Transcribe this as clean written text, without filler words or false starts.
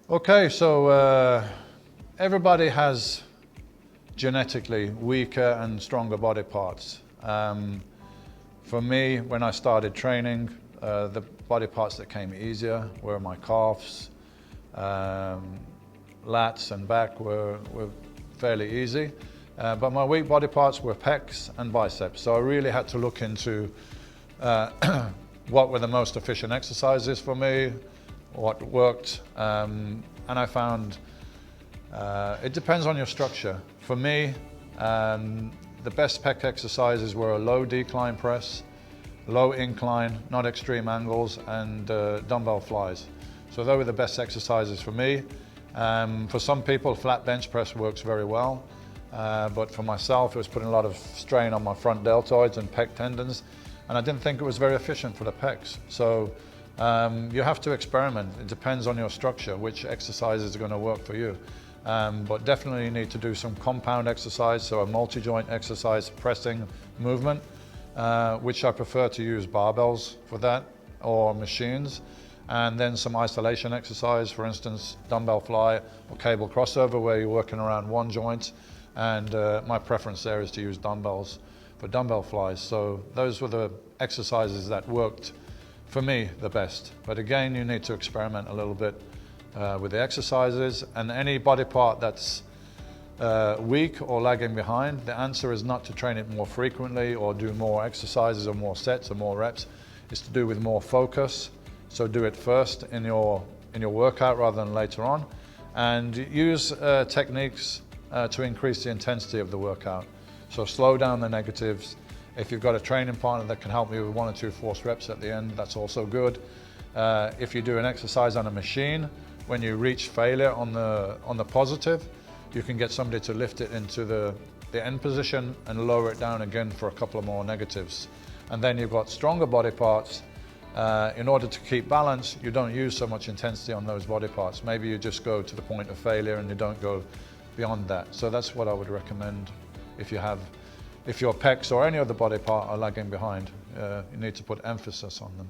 Okay, so everybody has genetically weaker and stronger body parts. For me, when I started training, the body parts that came easier were my calves, lats and back were fairly easy. But my weak body parts were pecs and biceps. So I really had to look into what were the most efficient exercises for me, what worked, and I found it depends on your structure. For me, the best pec exercises were a low decline press, low incline, not extreme angles, and dumbbell flies. So those were the best exercises for me. For some people, flat bench press works very well, but for myself, it was putting a lot of strain on my front deltoids and pec tendons, and I didn't think it was very efficient for the pecs. So you have to experiment. It depends on your structure, which exercises are going to work for you. But definitely you need to do some compound exercise, so a multi-joint exercise pressing movement, which I prefer to use barbells for that, or machines, and then some isolation exercise, for instance, dumbbell fly or cable crossover, where you're working around one joint, and my preference there is to use dumbbells for dumbbell flies. So those were the exercises that worked for me the best. But again, you need to experiment a little bit with the exercises, and any body part that's weak or lagging behind, the answer is not to train it more frequently or do more exercises or more sets or more reps. It's to do with more focus. So do it first in your workout rather than later on, and use techniques to increase the intensity of the workout. So slow down the negatives. If you've got a training partner that can help you with 1 or 2 forced reps at the end, that's also good. If you do an exercise on a machine, when you reach failure on the positive, you can get somebody to lift it into the end position and lower it down again for a couple of more negatives. And then you've got stronger body parts. In order to keep balance, you don't use so much intensity on those body parts. Maybe you just go to the point of failure and you don't go beyond that. So that's what I would recommend if your pecs or any other body part are lagging behind. You need to put emphasis on them.